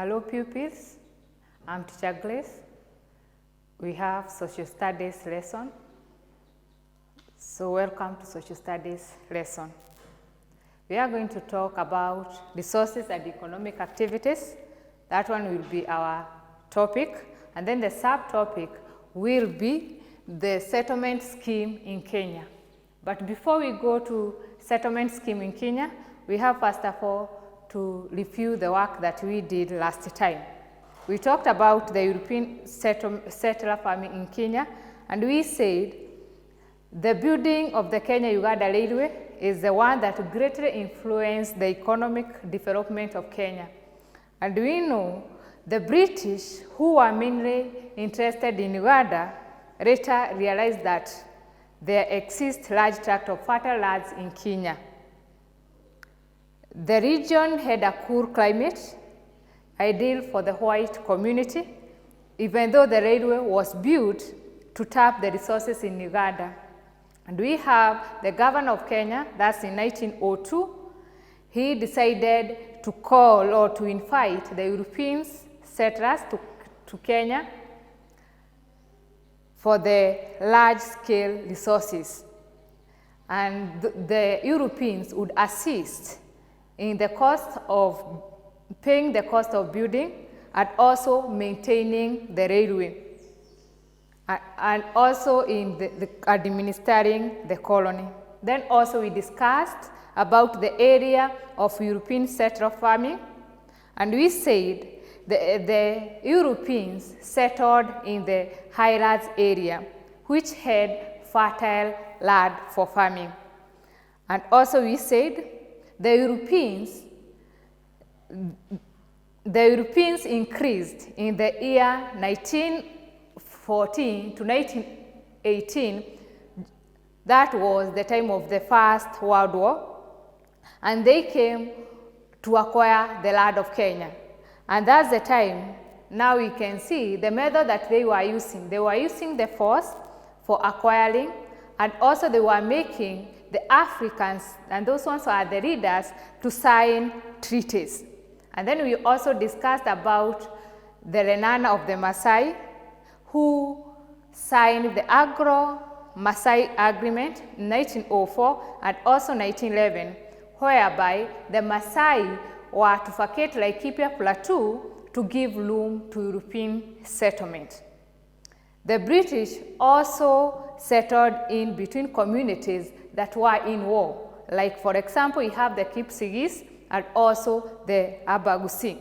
Hello pupils, I'm Teacher Grace. We have Social Studies lesson. So welcome to Social Studies lesson. We are going to talk about resources and economic activities. That one will be our topic. And then the subtopic will be the settlement scheme in Kenya. But before we go to settlement scheme in Kenya, we have first of all to review the work that we did last time. We talked about the European settler farming in Kenya, and we said the building of the Kenya-Uganda Railway is the one that greatly influenced the economic development of Kenya. And we know the British, who were mainly interested in Uganda, later realized that there exist large tracts of fertile lands in Kenya. The region had a cool climate, ideal for the white community, even though the railway was built to tap the resources in Uganda. And we have the governor of Kenya, that's in 1902, he decided to call or to invite the European settlers to Kenya for the large-scale resources. And the Europeans would assist in the cost of paying the cost of building and also maintaining the railway, and also in the administering the colony. Then also we discussed about the area of European settler farming, and we said the Europeans settled in the highlands area, which had fertile land for farming. And also we said the Europeans increased in the year 1914 to 1918. That was the time of the First World War, and they came to acquire the land of Kenya. And that's the time, now we can see the method that they were using. They were using the force for acquiring, and also they were making the Africans, and those ones who are the leaders, to sign treaties. And then we also discussed about the Renana of the Maasai, who signed the Agro-Maasai Agreement in 1904 and also 1911, whereby the Maasai were to vacate Laikipia Plateau to give room to European settlement. The British also settled in between communities that were in war. Like, for example, we have the Kipsigis and also the Abagusi.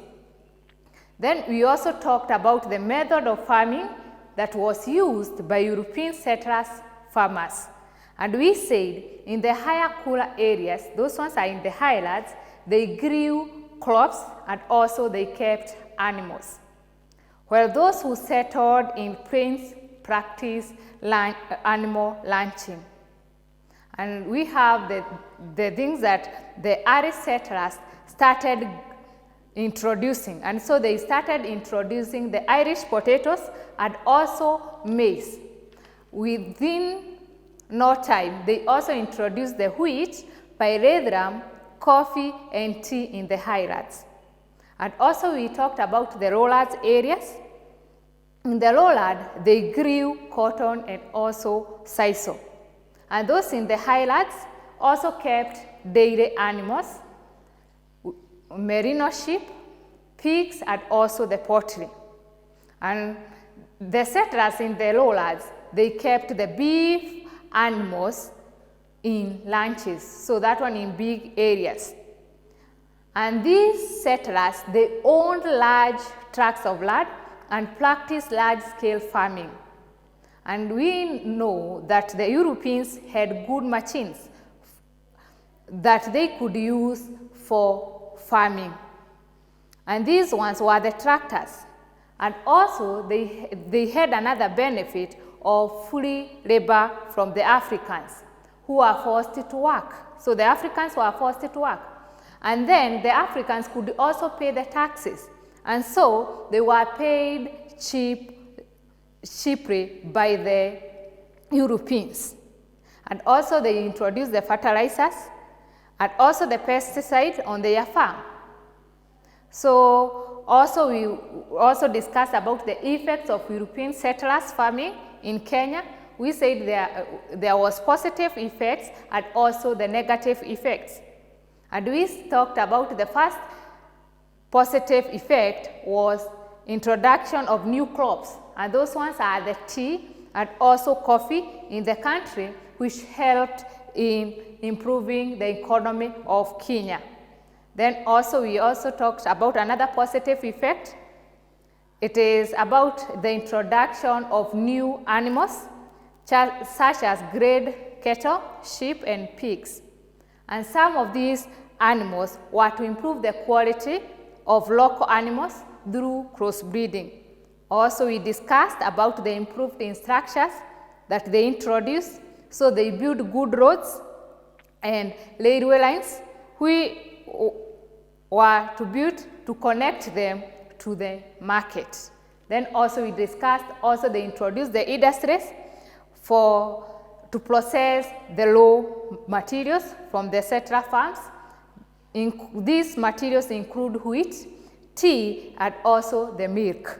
Then we also talked about the method of farming that was used by European settlers farmers. And we said in the higher cooler areas, those ones are in the highlands, they grew crops and also they kept animals. While those who settled in plains practiced animal ranching. And we have the things that the Irish settlers started introducing. And so they started introducing the Irish potatoes and also maize. Within no time, they also introduced the wheat, pyrethrum, coffee, and tea in the highlands. And also we talked about the lowlands areas. In the lowland, they grew cotton and also sisal. And those in the highlands also kept dairy animals, merino sheep, pigs, and also the poultry. And the settlers in the lowlands, they kept the beef animals in ranches, so that one in big areas. And these settlers, they owned large tracts of land and practiced large-scale farming. And we know that the Europeans had good machines that they could use for farming. And these ones were the tractors. And also they had another benefit of free labor from the Africans who were forced to work. So the Africans were forced to work. And then the Africans could also pay the taxes. And so they were paid cheaply by the Europeans. And also they introduced the fertilizers and also the pesticide on their farm. So Also, we also discussed about the effects of European settlers farming in Kenya. We said there was positive effects and also the negative effects. And we talked about the first positive effect was introduction of new crops, and those ones are the tea and also coffee in the country, which helped in improving the economy of Kenya. Then also we also talked about another positive effect. It is about the introduction of new animals such as grade cattle, sheep and pigs. And some of these animals were to improve the quality of local animals through crossbreeding. Also, we discussed about the improved infrastructures that they introduced. So they built good roads and railway lines, which were to build to connect them to the market. Then also we discussed also they introduced the industries to process the raw materials from the settler farms. These materials include wheat, tea, and also the milk.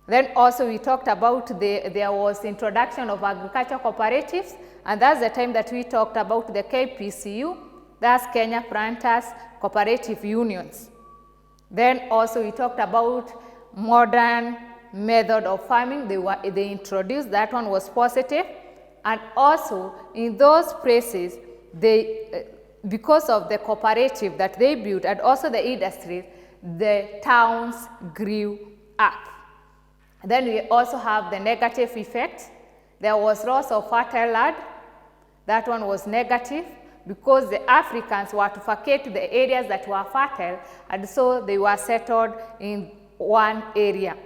Then also we talked about there was introduction of agricultural cooperatives, and that's the time that we talked about the KPCU, that's Kenya Planters Cooperative Unions. Then also we talked about modern method of farming. They introduced, that one was positive. And also in those places, because of the cooperative that they built and also the industries, the towns grew up. Then we also have the negative effect. There was loss of fertile land. That one was negative because the Africans were to vacate the areas that were fertile, and so they were settled in one area.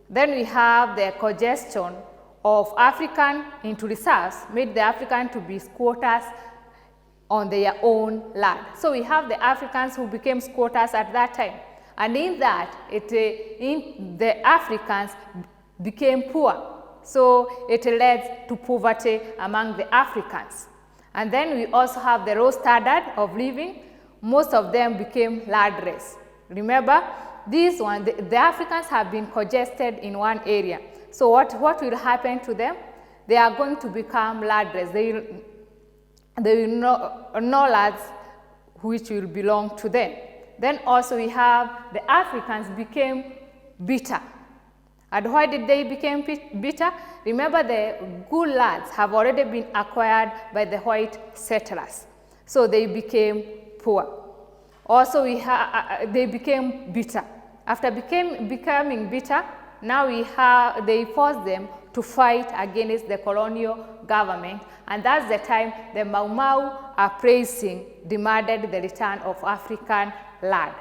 Then we have the congestion of African into reserves, made the African to be squatters on their own land. So we have the Africans who became squatters at that time. And in that, the Africans became poor. So it led to poverty among the Africans. And then we also have the low standard of living. Most of them became landless. Remember, the Africans have been congested in one area. So what will happen to them? They are going to become landless. They will no lands which will belong to them. Then also we have the Africans became bitter. And why did they become bitter? Remember, the good lands have already been acquired by the white settlers. So they became poor. Also, they became bitter. After becoming bitter, now they forced them to fight against the colonial government. And that's the time the Mau Mau uprising demanded the return of African land.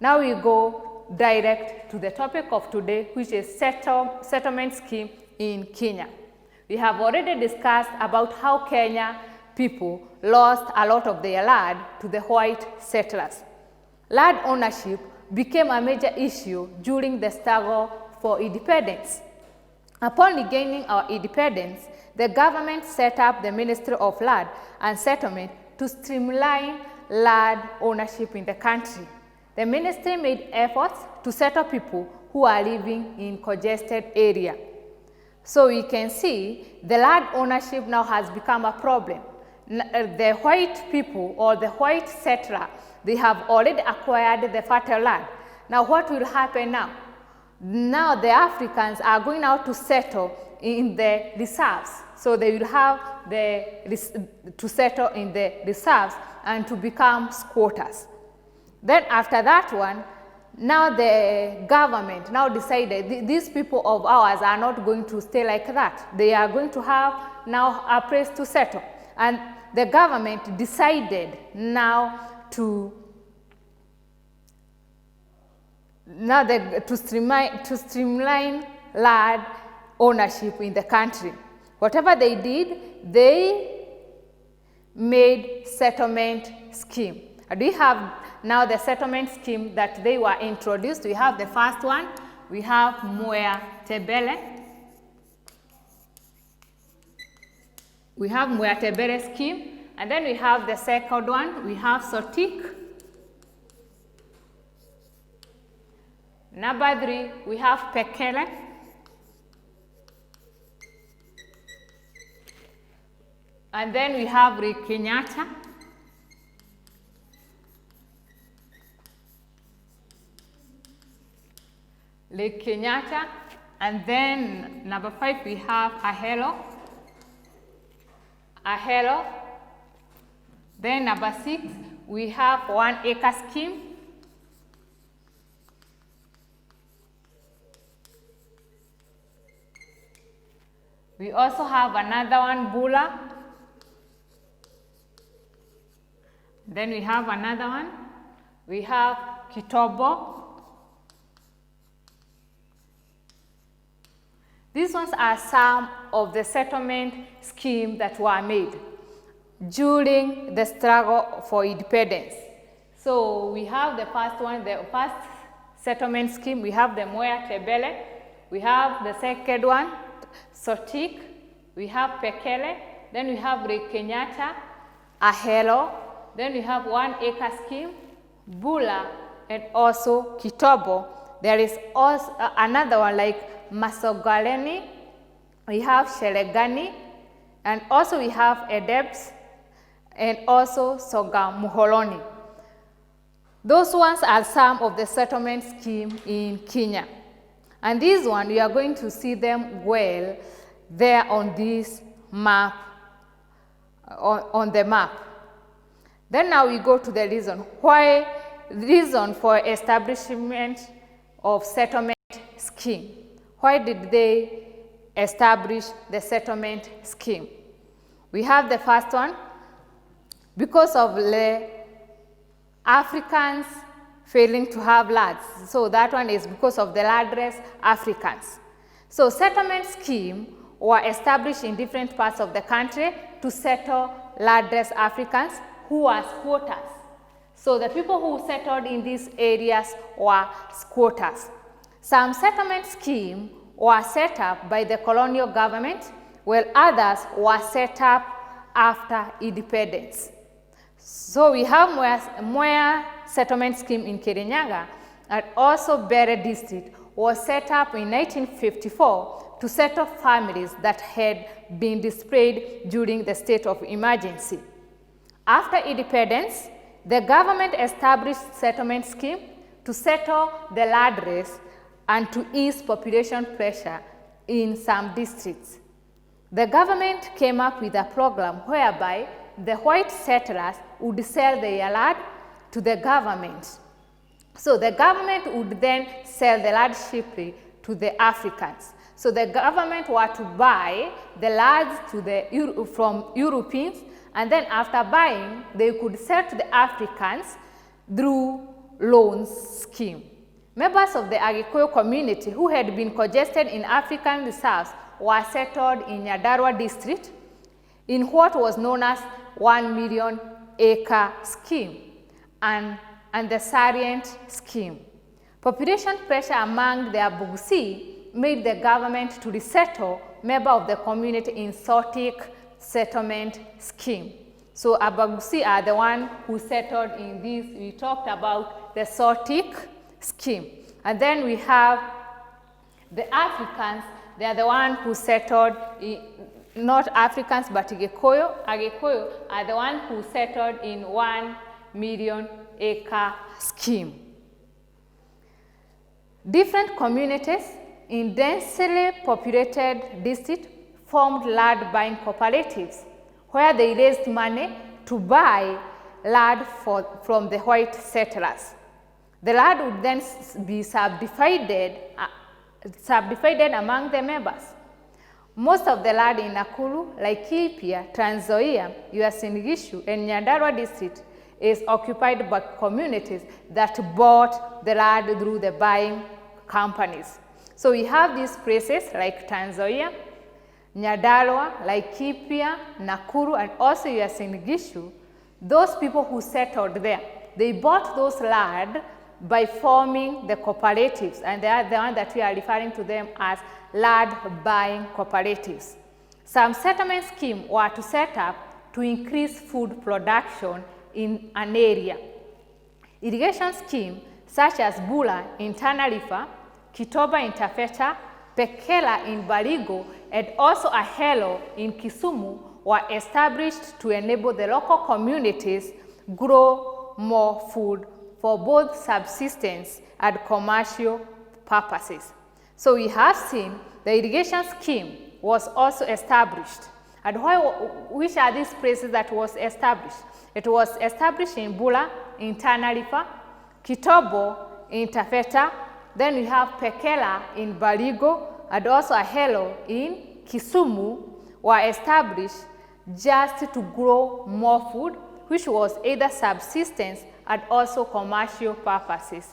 Now we go direct to the topic of today, which is settlement scheme in Kenya. We have already discussed about how Kenya people lost a lot of their land to the white settlers. Land ownership became a major issue during the struggle for independence. Upon regaining our independence, the government set up the Ministry of Land and Settlement to streamline land ownership in the country. The ministry made efforts to settle people who are living in congested area. So we can see the land ownership now has become a problem. The white people or the white settler, they have already acquired the fertile land. Now what will happen now? Now the Africans are going out to settle in the reserves. So they will have to settle in the reserves and to become squatters. Then after that one, now the government now decided these people of ours are not going to stay like that. They are going to have now a place to settle. And the government decided now to streamline land ownership in the country. Whatever they did, they made settlement scheme. And we have now the settlement scheme that they were introduced. We have the first one. We have Mwea Tebele. We have Mwea Tebele scheme. And then we have the second one. We have Sotik. Number 3, we have Pekele. And then we have Lake Kenyatta. Lake Kenyatta. And then number 5, we have Ahero. Ahero. Then number 6, we have 1 acre scheme. We also have another one, Bula. Then we have another one. We have Kitobo. These ones are some of the settlement schemes that were made during the struggle for independence. So we have the first one, the first settlement scheme. We have the Mwea Tebele. We have the second one, Sotik. We have Pekele. Then we have Lake Kenyatta, Ahero. Then we have 1 acre scheme, Bula, and also Kitobo. There is also another one like Masogaleni. We have Shelegani, and also we have Edebs, and also Sogamuholoni. Those ones are some of the settlement scheme in Kenya. And this one, we are going to see them well there on this map, on the map. Then now we go to the reason for establishment of settlement scheme. Why did they establish the settlement scheme? We have the first one, because of the Africans failing to have lands. So that one is because of the landless Africans. So settlement scheme were established in different parts of the country to settle landless Africans who were squatters. So the people who settled in these areas were squatters. Some settlement schemes were set up by the colonial government, while others were set up after independence. So we have Mwea settlement scheme in Kirinyaga, and also Bere district was set up in 1954 to settle families that had been displaced during the state of emergency. After independence, the government established settlement scheme to settle the landless and to ease population pressure in some districts. The government came up with a program whereby the white settlers would sell their land to the government. So the government would then sell the land cheaply to the Africans. So the government were to buy the lands from Europeans, and then after buying, they could sell to the Africans through loans scheme. Members of the Agikuyu community who had been congested in African reserves were settled in Nyandarua district in what was known as 1 million acre scheme and the Sarient scheme. Population pressure among the Abugusi made the government to resettle members of the community in Sotik settlement scheme. So Abagusi are the one who settled in this. We talked about the Sotik scheme. And then we have the Africans. They are the one who settled, not Africans, but Agikuyu. Agikuyu are the one who settled in 1 million acre scheme. Different communities in densely populated districts formed land buying cooperatives where they raised money to buy land from the white settlers. The land would then be subdivided among the members. Most of the land in Nakuru, Laikipia, Trans Nzoia, Uasin Gishu, and Nyandarua district is occupied by communities that bought the land through the buying companies. So we have these places like Trans Nzoia, Nyandarua, Laikipia, Nakuru, and also Uasin Gishu. Those people who settled there, they bought those land by forming the cooperatives, and they are the one that we are referring to them as land buying cooperatives. Some settlement schemes were to set up to increase food production in an area. Irrigation scheme such as Bula in Tana River, Kitoba in Taveta, Pekela in Baringo, and also Ahero in Kisumu were established to enable the local communities grow more food for both subsistence and commercial purposes. So we have seen the irrigation scheme was also established. And which are these places that was established? It was established in Bula, in Tana River, Kitobo in Taveta, then we have Pekela in Baringo, and also Ahero in Kisumu were established just to grow more food, which was either subsistence and also commercial purposes.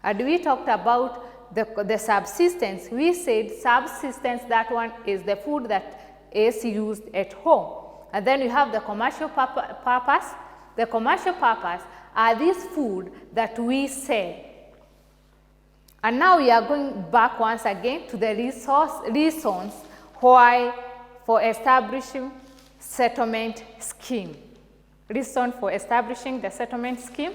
And we talked about the subsistence. We said subsistence, that one is the food that is used at home. And then you have the commercial purpose. The commercial purpose are these food that we sell. And now we are going back once again to the reasons why for establishing settlement scheme. Reason for establishing the settlement scheme.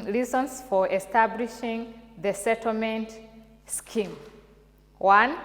Reasons for establishing the settlement scheme. 1,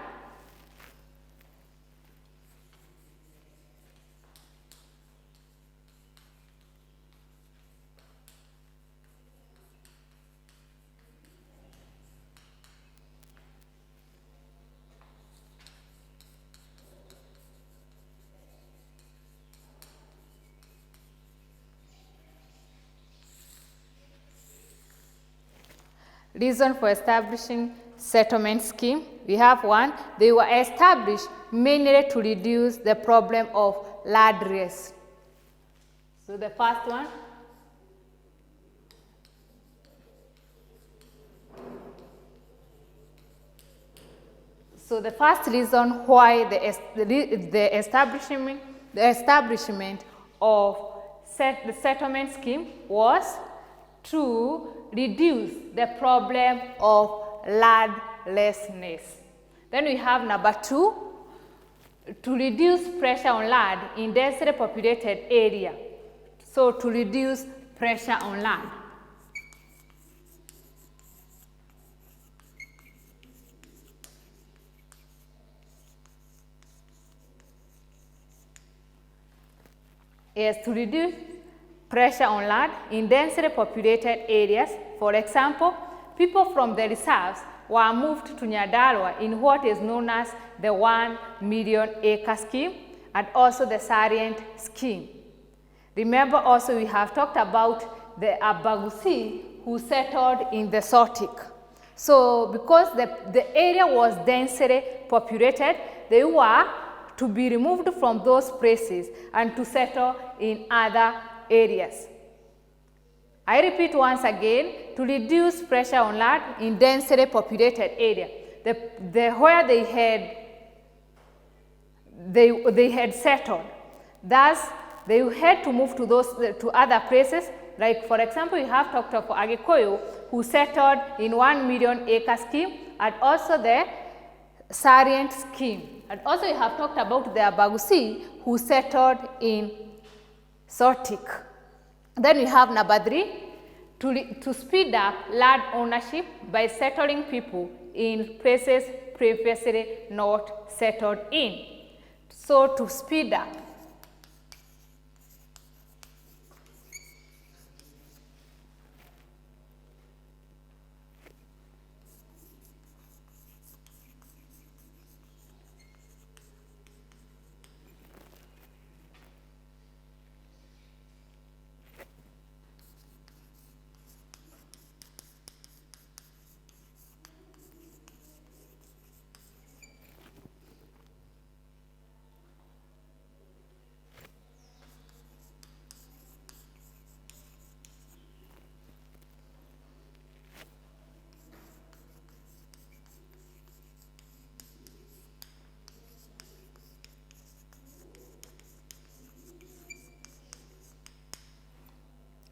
reason for establishing settlement scheme. We have 1, they were established mainly to reduce the problem of land race. So the first one, so the first reason why the establishment of the settlement scheme was to reduce the problem of landlessness. Then we have number 2, to reduce pressure on land in densely populated area. So to reduce pressure on land. Yes, to reduce pressure on land in densely populated areas. For example, people from the reserves were moved to Nyandarua in what is known as the 1 million acre scheme and also the Salient scheme. Remember also we have talked about the Abagusi who settled in the Sotik. So because the area was densely populated, they were to be removed from those places and to settle in other areas. I repeat once again, to reduce pressure on land in densely populated area. Where they had settled, thus they had to move to other places. Like for example, you have talked of Agikoyo who settled in 1 million acre scheme and also the Salient scheme. And also you have talked about the Abagusi who settled in Sotik. Then we have number 3, to speed up land ownership by settling people in places previously not settled in. So to speed up.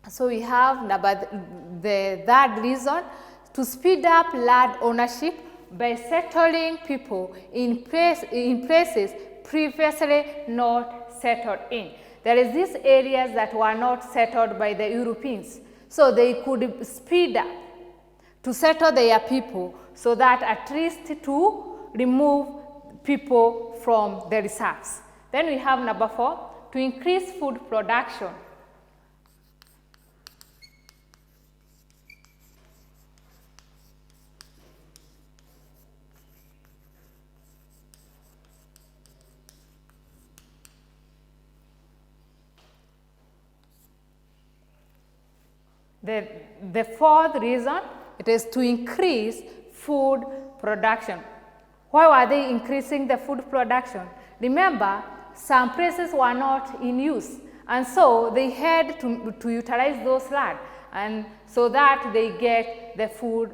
So we have the third reason, to speed up land ownership by settling people in places previously not settled in. there is these areas that were not settled by the Europeans. So they could speed up to settle their people so that at least to remove people from the reserves. Then we have number 4, to increase food production. The fourth reason, it is to increase food production. Why were they increasing the food production? Remember, some places were not in use, and so they had to utilize those land, and so that they get the food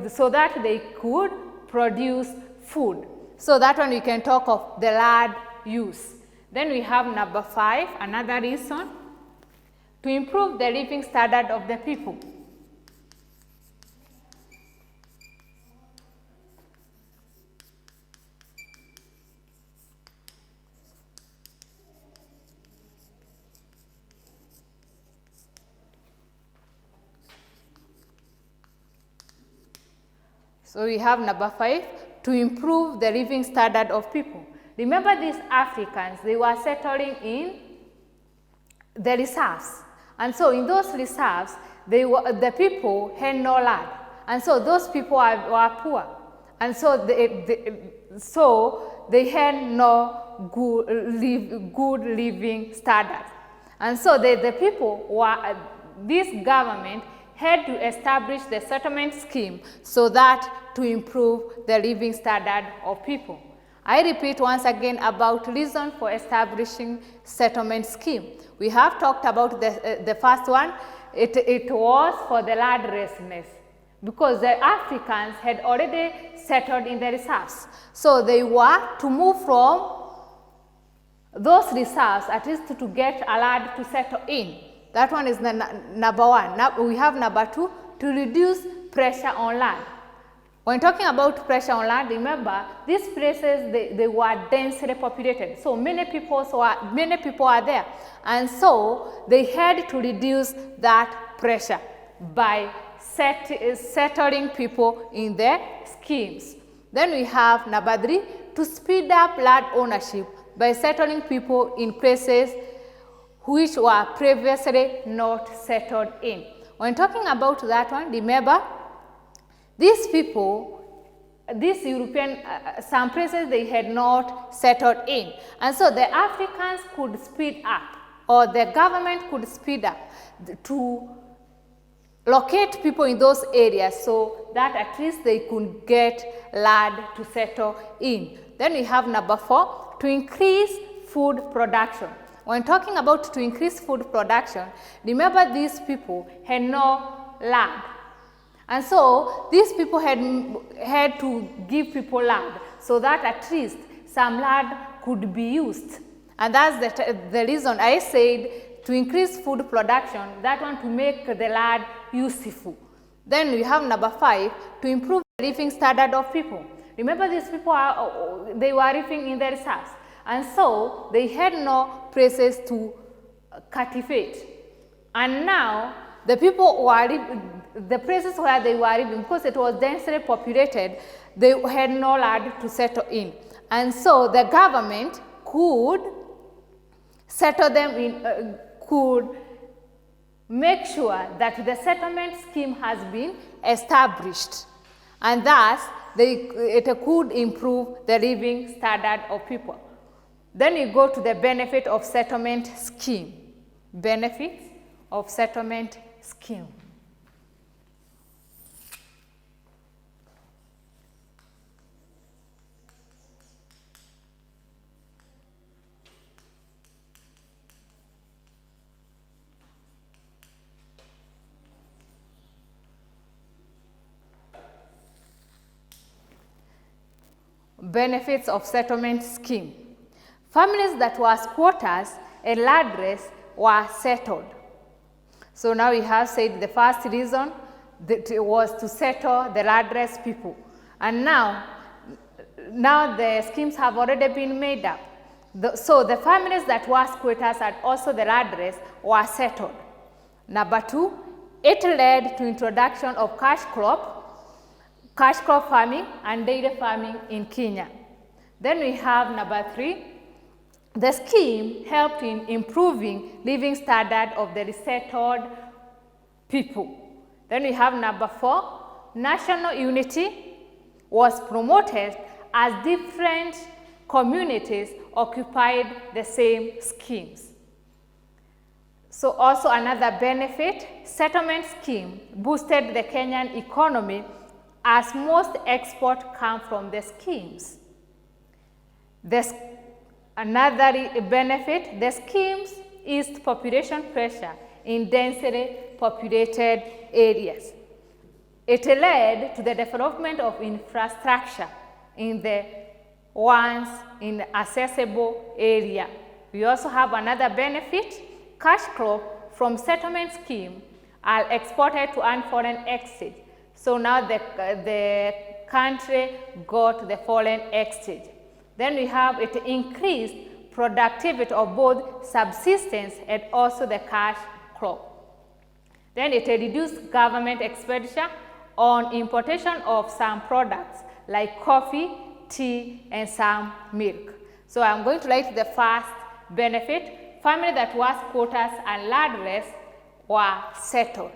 so that they could produce food. So that one we can talk of the land use. Then we have number 5, another reason, to improve the living standard of the people. So we have number 5, to improve the living standard of people. Remember, these Africans, they were settling in the reserves. And so in those reserves, the people had no land. And so those people were poor. And so they had no good living standards. And so the people were, this government had to establish the settlement scheme so that to improve the living standard of people. I repeat once again about reason for establishing settlement scheme. We have talked about the first one. It was for the landlessness, because the Africans had already settled in the reserves. So they were to move from those reserves at least to get a land to settle in. That one is the number 1. Now we have number 2, to reduce pressure on land. When talking about pressure on land, remember, these places, they were densely populated. So many people are there. And so they had to reduce that pressure by settling people in their schemes. Then we have number 3, to speed up land ownership by settling people in places which were previously not settled in. When talking about that one, remember, these people, these European, some places they had not settled in. And so the Africans could speed up, or the government could speed up to locate people in those areas so that at least they could get land to settle in. Then we have number 4, to increase food production. When talking about to increase food production, remember, these people had no land. And so these people had to give people land so that at least some land could be used. And that's the reason I said to increase food production, that one to make the land useful. Then we have number 5, to improve the living standard of people. Remember, these people they were living in the reserves, and so they had no places to cultivate. And now the people were the places where they were living, because it was densely populated, they had no land to settle in. And so the government could settle them in, could make sure that the settlement scheme has been established, and thus it could improve the living standard of people. Then we go to the benefit of settlement scheme. Benefits of settlement scheme. Benefits of settlement scheme. Families that were squatters and landless were settled. So now we have said the first reason that it was to settle the landless people. And now the schemes have already been made up. So the families that were squatters and also the landless were settled. Number 2, it led to introduction of cash crop farming and dairy farming in Kenya. Then we have number 3, the scheme helped in improving living standard of the resettled people. Then we have number 4, national unity was promoted as different communities occupied the same schemes. So also another benefit, settlement scheme boosted the Kenyan economy as most export come from the schemes. Another benefit, the schemes eased population pressure in densely populated areas. It led to the development of infrastructure in the ones in accessible area. We also have another benefit, cash crop from settlement scheme are exported to earn foreign exchange. So now the country got the foreign exchange. Then we have it increased productivity of both subsistence and also the cash crop. Then it reduced government expenditure on importation of some products like coffee, tea, and some milk. So I'm going to write the first benefit, family that was squatters and landless were settled.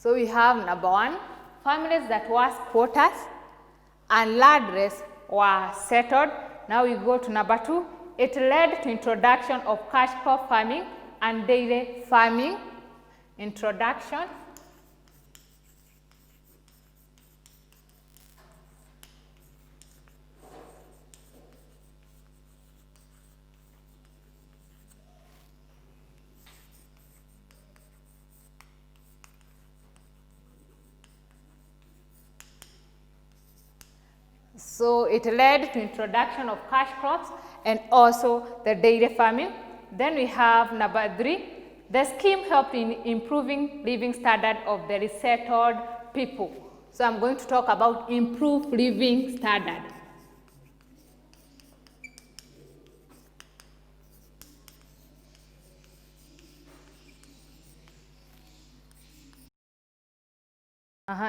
So we have number 1, families that were squatters and landless were settled. Now we go to number 2, it led to introduction of cash crop farming and dairy farming. Introduction. So it led to introduction of cash crops and also the dairy farming. Then we have number 3, the scheme helped in improving living standard of the resettled people. So I'm going to talk about improved living standard.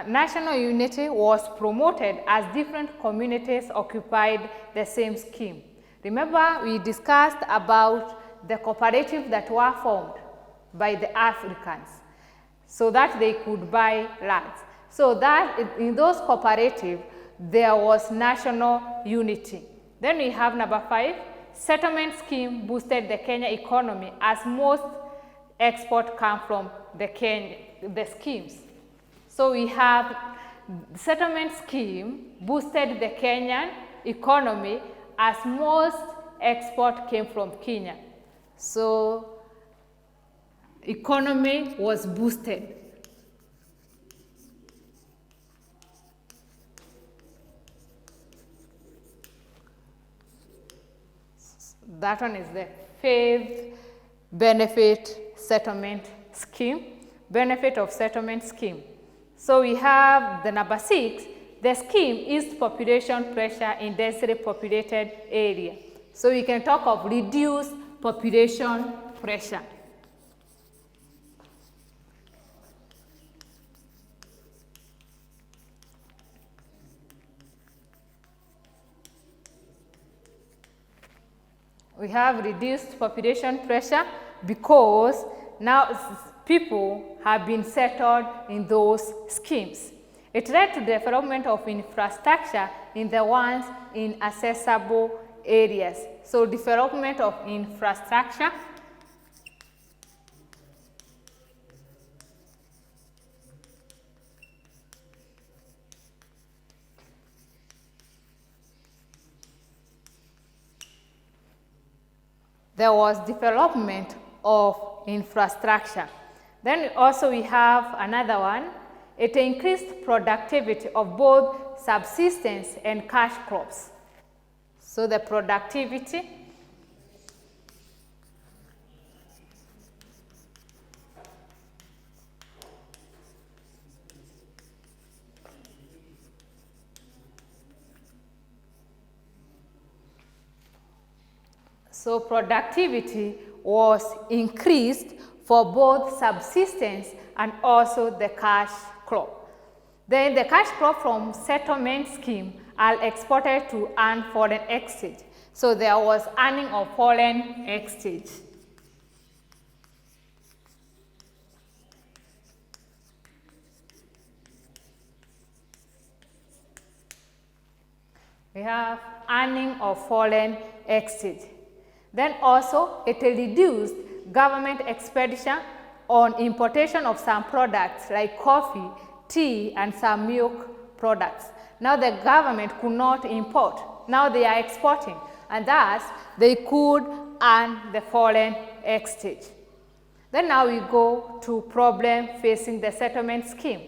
National unity was promoted as different communities occupied the same scheme. Remember, we discussed about the cooperative that were formed by the Africans so that they could buy lands. So that in those cooperatives, there was national unity. Then we have number 5, settlement scheme boosted the Kenya economy as most export come from the schemes. So we have settlement scheme boosted the Kenyan economy as most export came from Kenya. So economy was boosted. That one is the 5th benefit settlement scheme, benefit of settlement scheme. So we have the number 6, the scheme eased population pressure in densely populated area. So we can talk of reduced population pressure. We have reduced population pressure because now people have been settled in those schemes. It led to the development of infrastructure in the ones in accessible areas. So development of infrastructure. there was development of infrastructure. Then also we have another one. It increased productivity of both subsistence and cash crops. So the productivity was increased for both subsistence and also the cash crop. Then the cash crop from settlement scheme are exported to earn foreign exchange. So there was earning of foreign exchange. We have earning of foreign exchange. Then also it reduced government expenditure on importation of some products like coffee, tea, and some milk products. Now the government could not import. Now they are exporting, and thus they could earn the foreign exchange. Then now we go to problem facing the settlement scheme.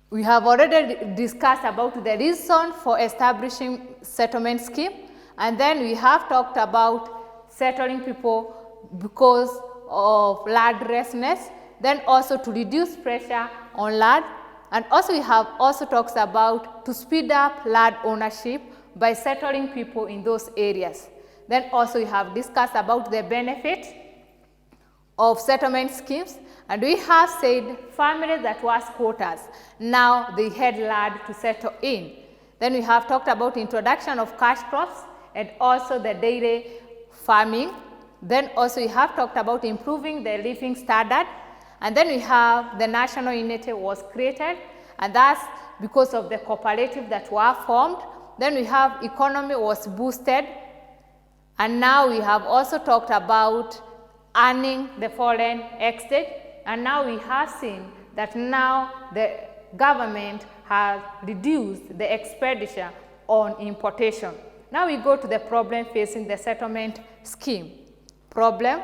We have already discussed about the reason for establishing settlement scheme, and then we have talked about settling people because of landlessness, then also to reduce pressure on land, and also we have also talked about to speed up land ownership by settling people in those areas. Then also we have discussed about the benefit of settlement schemes, and we have said families that were squatters, now they had land to settle in. Then we have talked about introduction of cash crops and also the dairy farming. Then also we have talked about improving the living standard, and then we have the national unity was created, and that's because of the cooperative that were formed. Then we have economy was boosted, and now we have also talked about earning the foreign exchange, and now we have seen that now the government has reduced the expenditure on importation. Now we go to the problem facing the settlement scheme. Problem.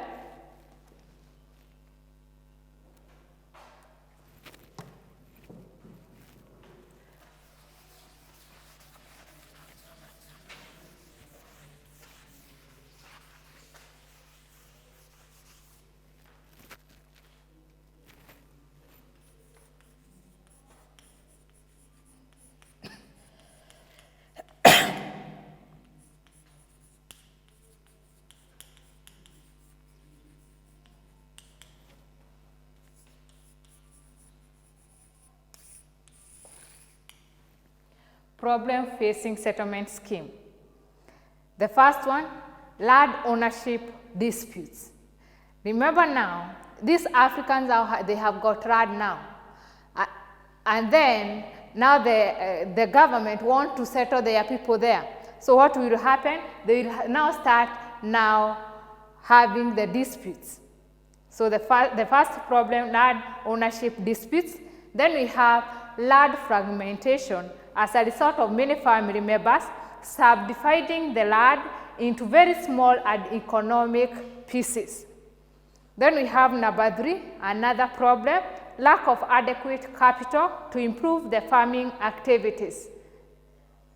Problem facing settlement scheme. The first one, land ownership disputes. Remember now, these Africans, they have got land now. And then, now the government want to settle their people there. So what will happen? They will now start now having the disputes. So the first problem, land ownership disputes. Then we have land fragmentation as a result of many family members subdividing the land into very small and economic pieces. Then we have number 3, another problem, lack of adequate capital to improve the farming activities.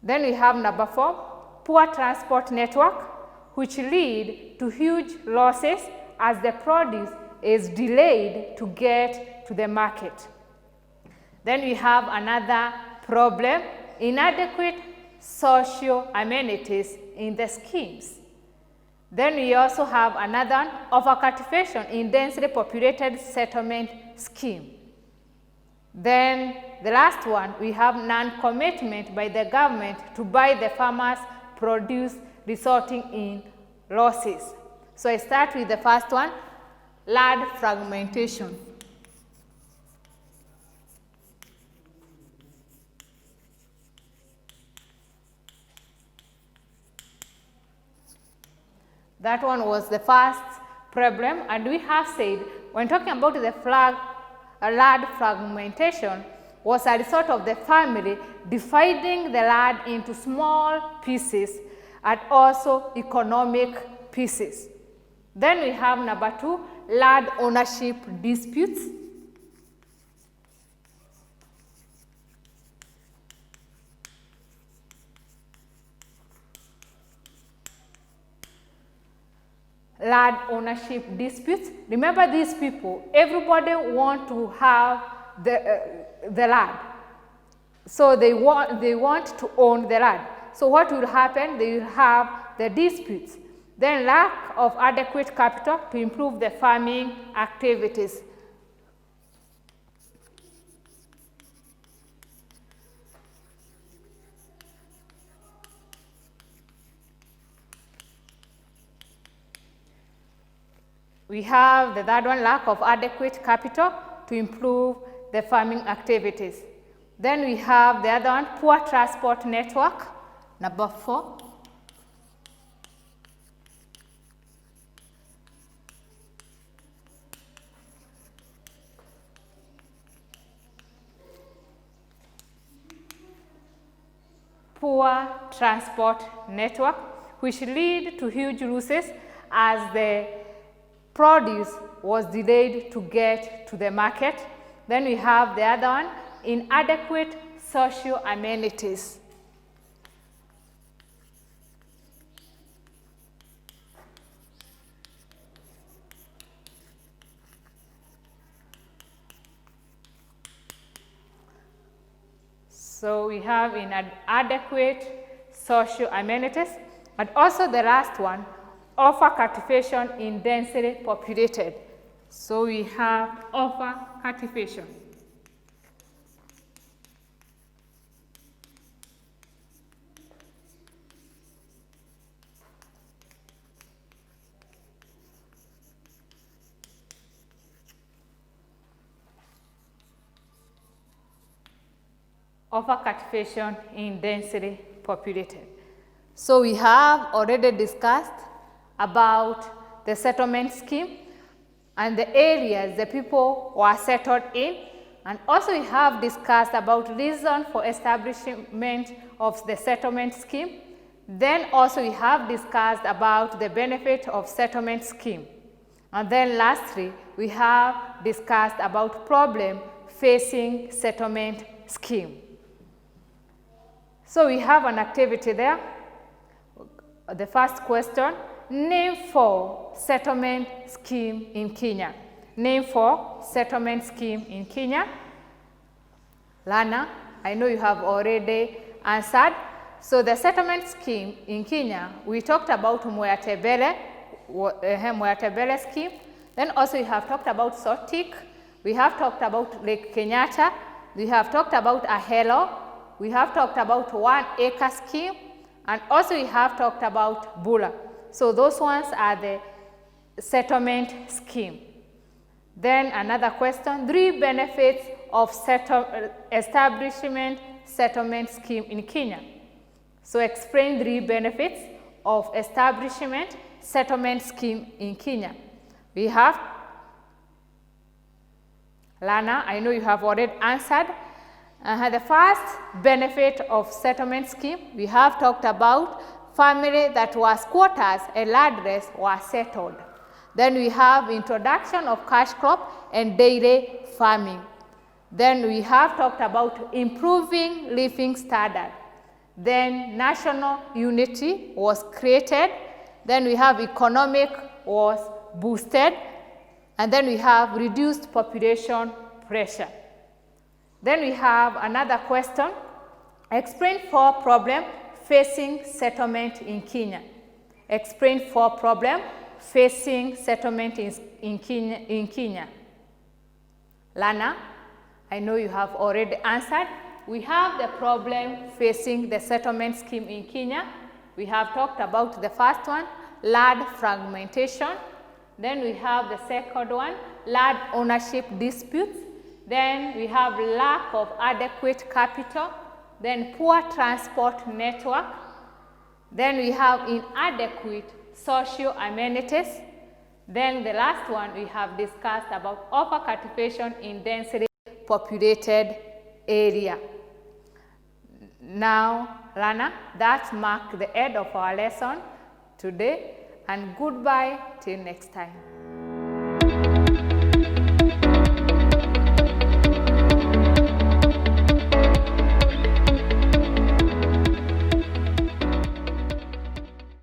Then we have number 4, poor transport network, which lead to huge losses as the produce is delayed to get to the market. Then we have another problem, inadequate social amenities in the schemes. Then we also have another one, overcultivation in densely populated settlement scheme. Then the last one, we have non-commitment by the government to buy the farmers' produce, resulting in losses. So I start with the first one, land fragmentation. That one was the first problem, and we have said when talking about the land fragmentation was a result of the family dividing the land into small pieces and also economic pieces. Then we have number 2, land ownership disputes. Land ownership disputes. Remember, these people, everybody want to have the land. So they want to own the land. So what will happen? They will have the disputes. Then lack of adequate capital to improve the farming activities. We have the third one, lack of adequate capital to improve the farming activities. Then we have the other one, poor transport network, number 4. Poor transport network, which lead to huge losses as the produce was delayed to get to the market. Then we have the other one, inadequate social amenities. So we have inadequate social amenities, and also the last one, over cultivation in densely populated. So we have over cultivation. Over cultivation in densely populated. So we have already discussed about the settlement scheme and the areas the people were settled in, and also we have discussed about reason for establishment of the settlement scheme. Then also we have discussed about the benefit of settlement scheme. And then lastly, we have discussed about problem facing settlement scheme. So we have an activity there. The first question, name 4 settlement scheme in Kenya. Name 4 settlement scheme in Kenya. Lana, I know you have already answered. So the settlement scheme in Kenya, we talked about Mwea Tebele scheme. Then also we have talked about Sotik. We have talked about Lake Kenyatta. We have talked about Ahelo. We have talked about 1 acre scheme, and also we have talked about Bula. So those ones are the settlement scheme. Then another question, 3 benefits of establishment settlement scheme in Kenya. So explain 3 benefits of establishment settlement scheme in Kenya. We have, Lana, I know you have already answered. The first benefit of settlement scheme, we have talked about family that was squatters and landless were settled. Then we have introduction of cash crop and dairy farming. Then we have talked about improving living standard. Then national unity was created. Then we have economic was boosted. And then we have reduced population pressure. Then we have another question, explain 4 problems facing settlement in Kenya. Explain 4 problems facing settlement in Kenya. Lana, I know you have already answered. We have the problem facing the settlement scheme in Kenya. We have talked about the first one, land fragmentation. Then we have the second one, land ownership disputes. Then we have lack of adequate capital. Then poor transport network. Then we have inadequate social amenities. Then the last one we have discussed about over-cultivation in densely populated area. Now, Lana, that marks the end of our lesson today. and goodbye till next time.